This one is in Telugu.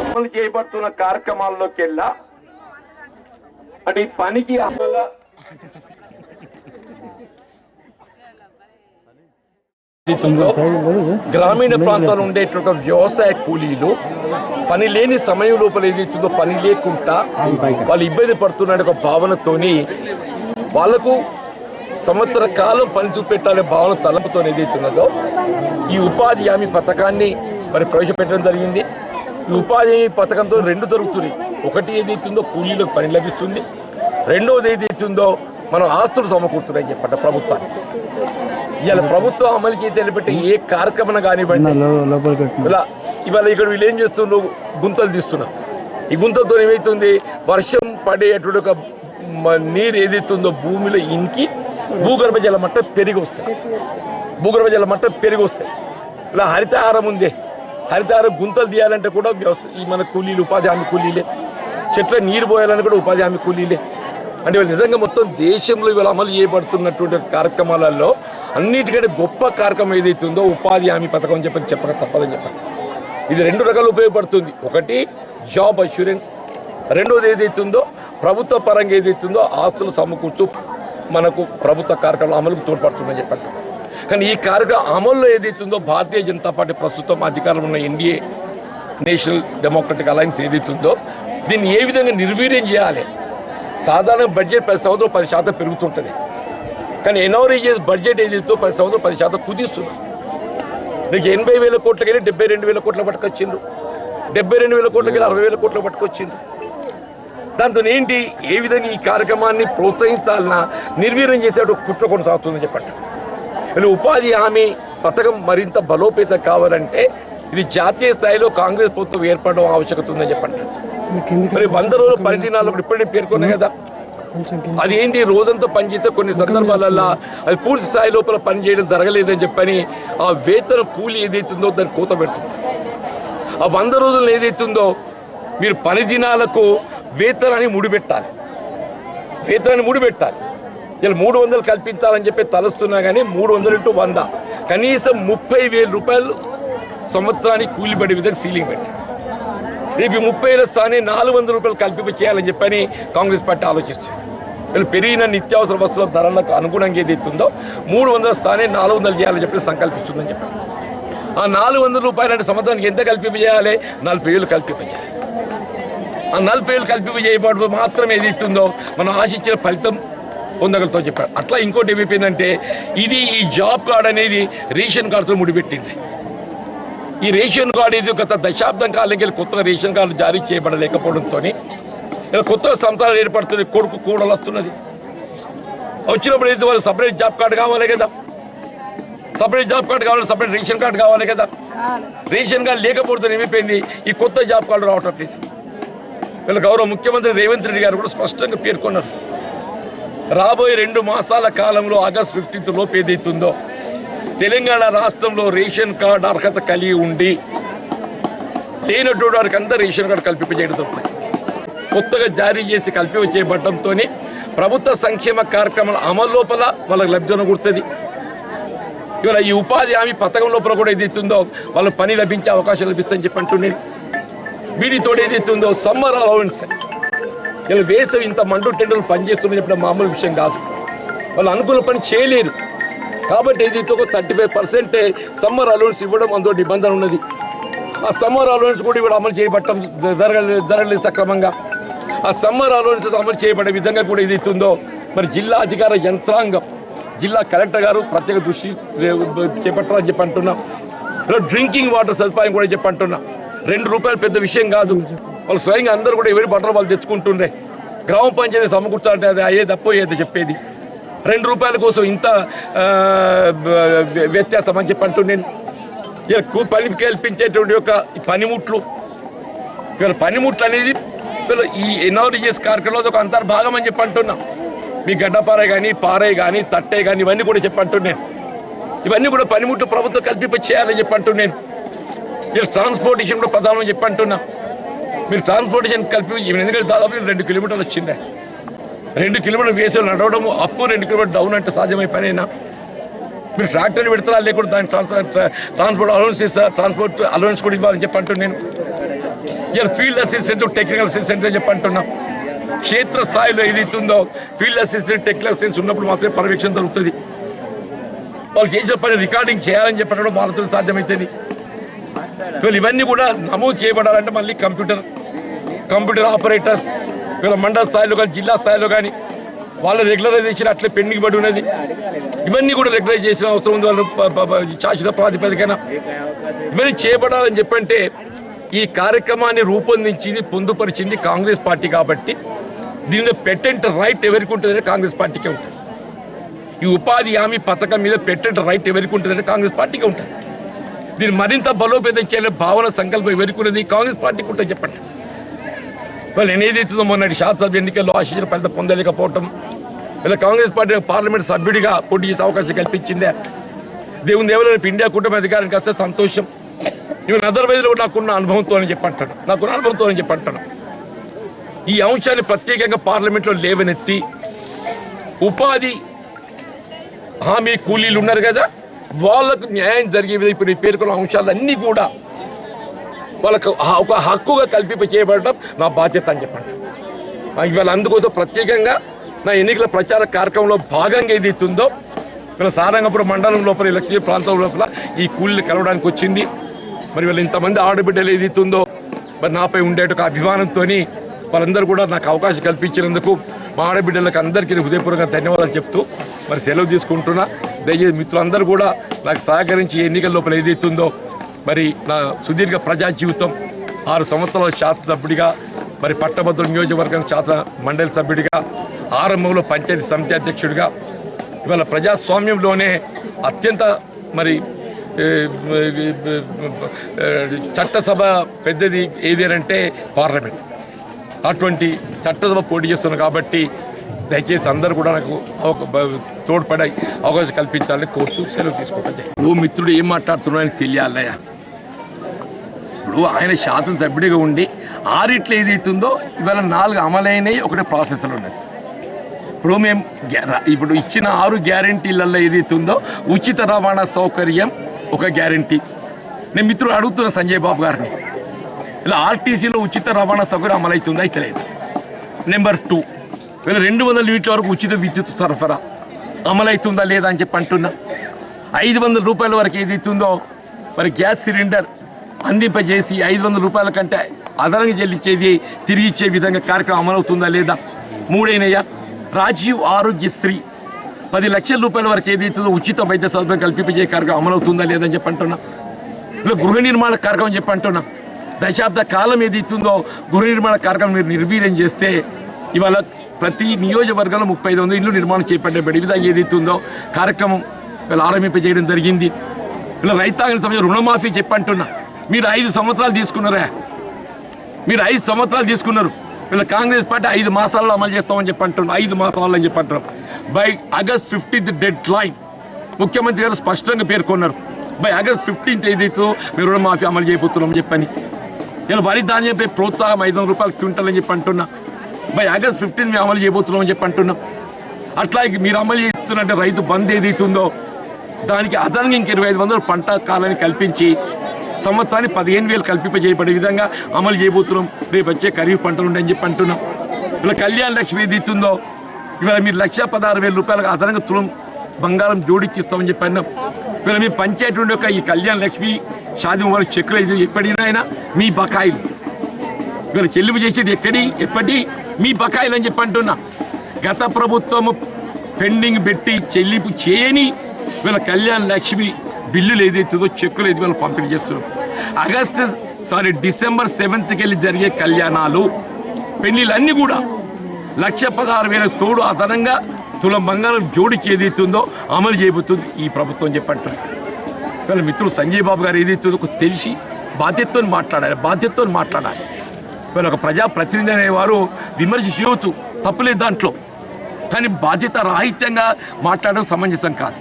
అమలు చేయబడుతున్న కార్యక్రమాల్లోకెల్లా అంటే ఈ పనికి గ్రామీణ ప్రాంతాల్లో ఉండేటువంటి వ్యవసాయ కూలీలు పని లేని సమయం లోపల ఏదైతుందో పని లేకుండా వాళ్ళు ఇబ్బంది పడుతున్న ఒక భావనతోని వాళ్లకు సంవత్సర కాలం పని చూపెట్టాలనే భావన తలంపుతో ఏదైతున్నదో ఈ ఉపాధి హామీ పథకాన్ని మరి ప్రవేశపెట్టడం జరిగింది. ఈ ఉపాధి హామీ పథకంతో రెండు దొరుకుతుంది. ఒకటి ఏదైతుందో కూలీలకు పని లభిస్తుంది, రెండవది ఏదైతుందో మనం ఆస్తులు సమకూరుతున్నాయని చెప్పండి ప్రభుత్వానికి. ఇవాళ ప్రభుత్వం అమలు చేసి తెలిపెట్టే ఏ కార్యక్రమం కానివ్వండి, ఇవాళ ఇక్కడ వీళ్ళు ఏం చేస్తున్నారు, గుంతలు తీస్తున్నారు. ఈ గుంతలతో ఏమవుతుంది, వర్షం పడేటువంటి ఒక నీరు ఏదైతుందో భూమిలో ఇంకి భూగర్భ జల మట్టం పెరిగి వస్తాయి. భూగర్భ జల మట్టం పెరిగి వస్తాయి. ఇలా హరితహారం ఉంది, హరితహారం గుంతలు తీయాలంటే కూడా ఈ మన కూలీలు ఉపాధి హామీ కూలీలే, చెట్ల నీరు పోయాలని కూడా ఉపాధి హామీ కూలీలే. అంటే వీళ్ళు నిజంగా మొత్తం దేశంలో ఇవాళ అమలు చేయబడుతున్నటువంటి కార్యక్రమాలలో అన్నిటికంటే గొప్ప కార్యక్రమం ఏదైతుందో ఉపాధి హామీ పథకం అని చెప్పక తప్పదని చెప్పాలి. ఇది రెండు రకాలు ఉపయోగపడుతుంది. ఒకటి జాబ్ అష్యూరెన్స్, రెండోది ఏదైతుందో ప్రభుత్వ పరంగా ఏదైతుందో ఆస్తులు సమకూర్చు మనకు ప్రభుత్వ కార్యక్రమాల అమలుకు తోడ్పడుతుందని చెప్పండి. కానీ ఈ కార్యక్రమం అమల్లో ఏదైతుందో భారతీయ జనతా పార్టీ ప్రస్తుతం అధికారంలో ఉన్న ఎన్డీఏ నేషనల్ డెమోక్రటిక్ అలయన్స్ ఏదైతుందో దీన్ని ఏ విధంగా నిర్వీర్యం చేయాలి. సాధారణ బడ్జెట్ 10 సంవత్సరం 10% పెరుగుతుంటుంది. కానీ ఎన్ఆర్ఈజీఎస్ బడ్జెట్ ఏదైతే 10 సంవత్సరం 10% కుదిస్తుంది. నీకు 80,000 కోట్లకి వెళ్ళి 72,000 కోట్ల పట్టుకొచ్చిండ్రు, 72,000 కోట్లకి వెళ్ళి 60,000 కోట్ల పట్టుకొచ్చిండ్రు. దాంతో ఏంటి, ఏ విధంగా ఈ కార్యక్రమాన్ని ప్రోత్సహించాలన్నా నిర్వీర్యం చేసేట కుట్ర కొనసాగుతుందని చెప్పండి. ఉపాధి హామీ పథకం మరింత బలోపేతం కావాలంటే ఇది జాతీయ స్థాయిలో కాంగ్రెస్ ప్రభుత్వం ఏర్పడడం ఆవశ్యకత ఉందని చెప్పండి. మరి 100 రోజుల పనిదినాలు ఇప్పుడు నేను పేర్కొన్నా కదా, అది ఏంటి, రోజంతా పనిచేస్తే కొన్ని సందర్భాలలో అది పూర్తి స్థాయి లోపల పనిచేయడం జరగలేదని చెప్పని ఆ వేతన కూలి ఏదైతుందో దాన్ని కోత పెడుతుంది. ఆ 100 రోజులు ఏదైతుందో మీరు పని దినాలకు వేతనాన్ని ముడిపెట్టాలి, వేతనాన్ని ముడిపెట్టాలి. ఇలా 300 కల్పించాలని చెప్పి తలుస్తున్నా కానీ 300 × 100 కనీసం 30,000 రూపాయలు సంవత్సరానికి కూలిపడే విధంగా సీలింగ్ పెట్టి రేపు 30,000 స్థానే 400 రూపాయలు కల్పింప చేయాలని చెప్పని కాంగ్రెస్ పార్టీ ఆలోచిస్తుంది. వీళ్ళు పెరిగిన నిత్యావసర వస్తువుల ధరలకు అనుగుణంగా ఏదైతుందో 300 స్థానే 400 చేయాలని చెప్పి సంకల్పిస్తుందని చెప్పారు. ఆ 400 రూపాయలు అంటే సంవత్సరానికి ఎంత కల్పింప చేయాలి, 40,000 కల్పింప చేయాలి. ఆ 40,000 కల్పింప చేయబడి మాత్రం ఏదైతుందో మనం ఆశించిన ఫలితం పొందగలుగుతాం చెప్పారు. అట్లా ఇంకోటి ఏమైపోయిందంటే ఈ జాబ్ కార్డ్ అనేది రేషన్ కార్డుతో ముడిపెట్టింది. ఈ రేషన్ కార్డు ఇది గత దశాబ్దం కాలం వెళ్ళి కొత్తగా రేషన్ కార్డు జారీ చేయబడలేకపోవడంతో ఇలా కొత్త సంస్థలు ఏర్పడుతుంది, కొడుకు కూడలు వస్తున్నది. వచ్చినప్పుడు అయితే వాళ్ళు సపరేట్ జాబ్ కార్డు కావాలి కదా, సపరేట్ జాబ్ కార్డు కావాలి, సపరేట్ రేషన్ కార్డు కావాలి కదా. రేషన్ కార్డు లేకపోతే ఏమైపోయింది, ఈ కొత్త జాబ్ కార్డు రావటం లేదు. వీళ్ళ గౌరవ ముఖ్యమంత్రి రేవంత్ రెడ్డి గారు కూడా స్పష్టంగా పేర్కొన్నారు, రాబోయే 2 మాసాల కాలంలో ఆగస్టు 15 లోపు ఏదైతుందో తెలంగాణ రాష్ట్రంలో రేషన్ కార్డు అర్హత కలిగి ఉండి లేనటువంటి వారికి అందరూ రేషన్ కార్డు కల్పింపజేయడం జరుగుతుంది. కొత్తగా జారీ చేసి కల్పింప చేయబడటంతో ప్రభుత్వ సంక్షేమ కార్యక్రమాల అమలు లోపల వాళ్ళకి లబ్ధి అనుకుంటుంది. ఇవాళ ఈ ఉపాధి హామీ పథకం లోపల కూడా ఏదైతుందో వాళ్ళ పని లభించే అవకాశం లభిస్తుందని చెప్పి అంటున్నాను. వీటితో ఏదైతుందో సమ్మర్ అలవెన్స్, ఇలా వేసవి ఇంత మండు టెండర్లు పనిచేస్తున్న చెప్పిన మామూలు విషయం కాదు. వాళ్ళు అనుకూల పని చేయలేరు కాబట్టి ఏదైతే ఒక 35% సమ్మర్ అలవెన్స్ ఇవ్వడం అందులో నిబంధన ఉన్నది. ఆ సమ్మర్ అలవెన్స్ కూడా ఇవాళ అమలు చేయబడటం జరగలేదు సక్రమంగా. ఆ సమ్మర్ అలవెన్స్ అమలు చేయబడే విధంగా కూడా ఏదైతుందో మరి జిల్లా అధికార యంత్రాంగం, జిల్లా కలెక్టర్ గారు ప్రత్యేక దృష్టి చేపట్టాలని చెప్పి అంటున్నాం. ఇలా డ్రింకింగ్ వాటర్ సదుపాయం కూడా చెప్పి అంటున్నాం. 2 రూపాయలు పెద్ద విషయం కాదు. వాళ్ళు స్వయంగా అందరూ కూడా ఎవరి బట్టలు వాళ్ళు తెచ్చుకుంటుండే. గ్రామ పంచాయతీ సమకూర్చాలంటే అది అయ్యే తప్పో ఏదో చెప్పేది. 2 రూపాయల కోసం ఇంత వ్యత్యాసం అని చెప్పి అంటున్నాను. ఇక పని కల్పించేటువంటి యొక్క పనిముట్లు, ఇవాళ పనిముట్లు అనేది ఈ ఎన్ఆర్ఈజీఎస్ కార్యక్రమంలో ఒక అంతర్భాగం అని చెప్పి అంటున్నాం. మీ గడ్డపార కానీ, పారే కానీ, తట్టే కానీ ఇవన్నీ కూడా చెప్పి అంటున్నాను. ఇవన్నీ కూడా పనిముట్లు ప్రభుత్వం కల్పింప చేయాలని చెప్పి అంటున్నాను. ఇలా ట్రాన్స్పోర్టేషన్ కూడా ప్రధానం చెప్పి అంటున్నాం. మీరు ట్రాన్స్పోర్టేషన్ కలిపి ఎందుకంటే దాదాపు 2 కిలోమీటర్లు వచ్చిందే, 2 కిలోమీటర్లు వేసవి నడవడము అప్పు 2 కిలోమీటర్లు డౌన్ అంటే సాధ్యమై పనైనా మీరు ట్రాక్టర్లు పెడతారా లేకుండా దానికి ట్రాన్స్పోర్ట్ అలవెన్స్ ఇస్తారా, ట్రాన్స్పోర్ట్ అలవెన్స్ కూడా ఇవ్వాలని చెప్పి అంటున్నాను నేను. ఇలా ఫీల్డ్ అసిస్టెంట్ టెక్నికల్ అసిస్టెంట్ అని చెప్పి అంటున్నాం. క్షేత్ర స్థాయిలో ఏదైతుందో ఫీల్డ్ అసిస్టెంట్ టెక్నికల్ అసిస్టెంట్స్ ఉన్నప్పుడు మాత్రమే పర్యవేక్షణ జరుగుతుంది. వాళ్ళు చేసిన పని రికార్డింగ్ చేయాలని చెప్పడం వాళ్ళతో సాధ్యమవుతుంది. ఇవన్నీ కూడా నమోదు చేయబడాలంటే మళ్ళీ కంప్యూటర్ ఆపరేటర్స్ వీళ్ళ మండల స్థాయిలో కానీ జిల్లా స్థాయిలో కానీ వాళ్ళ రెగ్యులరైజేషన్ అట్లే పెండింగ్ పడి ఉన్నది. ఇవన్నీ కూడా రెగ్యులైజ్ చేసిన అవసరం ఉంది. వాళ్ళు శాశ్వత ప్రాతిపదికన ఇవన్నీ చేయబడాలని చెప్పంటే ఈ కార్యక్రమాన్ని రూపొందించింది పొందుపరిచింది కాంగ్రెస్ పార్టీ కాబట్టి దీని పెటెంట్ రైట్ ఎవరికి ఉంటుందంటే కాంగ్రెస్ పార్టీకే ఉంటుంది. ఈ ఉపాధి హామీ పథకం మీద పెటెంట్ రైట్ ఎవరికి ఉంటుందంటే కాంగ్రెస్ పార్టీకే ఉంటుంది. దీన్ని మరింత బలోపేతం చేయలే భావన సంకల్పం ఎవరికి ఉన్నది కాంగ్రెస్ పార్టీకి ఉంటుంది చెప్పండి. వాళ్ళు ఏదైతుందో మొన్నటి శాసనసభ ఎన్నికల్లో ఆశించిన ఫలితం పొందలేకపోవటం, ఇలా కాంగ్రెస్ పార్టీ పార్లమెంట్ సభ్యుడిగా పోటీ చేసే అవకాశం కల్పించిందే. దేవుని దేవుడు రేపు ఇండియా కూటమి అధికారానికి వస్తే సంతోషం. ఇవన్నీ అదర్వైజ్లో కూడా నాకున్న అనుభవంతో అని చెప్పంటాను. ఈ అంశాన్ని ప్రత్యేకంగా పార్లమెంట్లో లేవనెత్తి ఉపాధి హామీ కూలీలు ఉన్నారు కదా వాళ్ళకు న్యాయం జరిగే విధంగా ఇప్పుడు ఈ పేర్కొన్న అంశాలన్నీ కూడా వాళ్ళకు ఒక హక్కుగా కల్పింప చేయబడడం నా బాధ్యత అని చెప్పండి. ఇవాళ అందుకోసం ప్రత్యేకంగా నా ఎన్నికల ప్రచార కార్యక్రమంలో భాగంగా ఏది ఇస్తుందో ఇలా సారంగపురం మండలం లోపల లక్ష్మీ ప్రాంతం లోపల ఈ కూలీలు కలవడానికి వచ్చింది. మరి వీళ్ళు ఇంతమంది ఆడబిడ్డలు ఏది ఇస్తుందో మరి నాపై ఉండేట అభిమానంతో వాళ్ళందరూ కూడా నాకు అవకాశం కల్పించినందుకు మా ఆడబిడ్డలకు అందరికీ హృదయపూర్వకంగా ధన్యవాదాలు చెప్తూ మరి సెలవు తీసుకుంటున్నా. దయచేసి మిత్రులందరూ కూడా నాకు సహకరించి ఎన్నికల లోపల ఏదైతుందో మరి నా సుదీర్ఘ ప్రజా జీవితం 6 సంవత్సరాల శాసనసభ్యుడిగా మరి పట్టభద్రుల నియోజకవర్గం శాసన మండలి సభ్యుడిగా ఆరంభంలో పంచాయతీ సమితి అధ్యక్షుడిగా ఇవాళ ప్రజాస్వామ్యంలోనే అత్యంత మరి చట్టసభ పెద్దది ఏది అంటే పార్లమెంట్. అటువంటి చట్టసభ పోటీ చేస్తున్నాను కాబట్టి దయచేసి అందరూ కూడా నాకు తోడ్పడే అవకాశం కల్పించాలని కోరుతూ సెలవు తీసుకుంటాను. ఓ మిత్రుడు ఏం మాట్లాడుతున్నాడని తెలియాలయ్యా. ఇప్పుడు ఆయన శాసనసభ్యుడిగా ఉండి 6 ఏదైతుందో ఇవాళ 4 అమలైనవి, ఒకటే ప్రాసెస్లో ఉన్నది. ఇప్పుడు ఇచ్చిన 6 గ్యారంటీలలో ఏదైతుందో ఉచిత రవాణా సౌకర్యం ఒక గ్యారంటీ. నేను మిత్రుడు అడుగుతున్నా సంజయ్ బాబు గారిని, ఇలా ఆర్టీసీలో ఉచిత రవాణా సౌకర్యం అమలవుతుందా అయితే లేదు. నెంబర్ 2 వీళ్ళు 200 యూనిట్ల వరకు ఉచిత విద్యుత్ సరఫరా అమలవుతుందా లేదా అని చెప్పి అంటున్నా. 500 రూపాయల వరకు ఏదైతుందో మరి గ్యాస్ సిలిండర్ అందింపజేసి 500 రూపాయల కంటే అదనంగా చెల్లించేది తిరిగి ఇచ్చే విధంగా కార్యక్రమం అమలవుతుందా లేదా. 3 రాజీవ్ ఆరోగ్యశ్రీ 10 లక్షల రూపాయల వరకు ఏదైతుందో ఉచిత వైద్య సౌకర్యం కల్పించే కార్యక్రమం అమలవుతుందా లేదని చెప్పి అంటున్నా. ఇలా గృహ నిర్మాణ కార్యక్రమం చెప్పి అంటున్నా. దశాబ్ద కాలం ఏదైతుందో గృహ నిర్మాణ కార్యక్రమం మీరు నిర్వీర్యం చేస్తే ఇవాళ ప్రతి నియోజకవర్గంలో 3500 ఇళ్ళు నిర్మాణం చేపట్టబడి విధంగా ఏదైతుందో కార్యక్రమం వీళ్ళు ఆరంభింపజేయడం జరిగింది. ఇలా రైతాంగం సమయం రుణమాఫీ చెప్పంటున్నా. మీరు 5 సంవత్సరాలు తీసుకున్నారా? మీరు 5 సంవత్సరాలు తీసుకున్నారు. వీళ్ళ కాంగ్రెస్ పార్టీ 5 మాసాల్లో అమలు చేస్తామని చెప్పి అంటున్నాం. 5 మాసాల్లో అని చెప్పి అంటున్నాం. By August 15th dead line ముఖ్యమంత్రి గారు స్పష్టంగా పేర్కొన్నారు. బై ఆగస్ట్ 15th ఏదైతే మీరు రుణమాఫీ అమలు చేయబోతున్నామని చెప్పని. ఇలా వరి ధాన్యంపై ప్రోత్సాహం 500 రూపాయలు క్వింటల్ అని చెప్పి అంటున్నా. బై ఆగస్ట్ 15th మేము అమలు చేయబోతున్నామని చెప్పి అంటున్నాం. అట్లాగే మీరు అమలు చేస్తున్నట్టే రైతు బంద్ ఏదైతుందో దానికి అదనంగా ఇంక 2500 పంట కాలాన్ని కల్పించి సంవత్సరానికి 15,000 కల్పింపజేయబడే విధంగా అమలు చేయబోతున్నాం. రేపు వచ్చే ఖరీఫ్ పంటలు ఉండని చెప్పి అంటున్నాం. ఇలా కళ్యాణ లక్ష్మి ఏదైతుందో ఇవాళ మీరు 1,16,000 రూపాయలకు అదనంగా తులం బంగారం జోడించిస్తామని చెప్పి అన్నాం. ఇవాళ మీ పంచాయతీ ఉండే ఈ కళ్యాణ లక్ష్మి షాదీ ముబారక్ చెక్కులు అయితే ఎప్పటికైనా మీ బకాయిలు ఇవాళ చెల్లింపు చేసేది ఎప్పటి మీ బకాయిలు అని చెప్పి అంటున్నా. గత ప్రభుత్వము పెండింగ్ పెట్టి చెల్లింపు చేయని వీళ్ళ కళ్యాణ లక్ష్మి బిల్లులు ఏదైతుందో చెక్కులు అయితే వీళ్ళు పంపిణీ చేస్తున్నారు. డిసెంబర్ 7th వెళ్ళి జరిగే కళ్యాణాలు పెళ్లిళ్ళన్నీ కూడా 1,16,000 తోడు అదనంగా తులం బంగారం జోడించి ఏదైతుందో అమలు చేయబోతుంది ఈ ప్రభుత్వం చెప్పంటారు. వీళ్ళ మిత్రుడు సంజయ్ బాబు గారు ఏదైతుందో తెలిసి బాధ్యతతో మాట్లాడాలి. వీళ్ళ ఒక ప్రజాప్రతినిధి అనేవారు విమర్శ చేయవచ్చు, తప్పులేదు దాంట్లో. కానీ బాధ్యత రాహిత్యంగా మాట్లాడడం సమంజసం కాదు.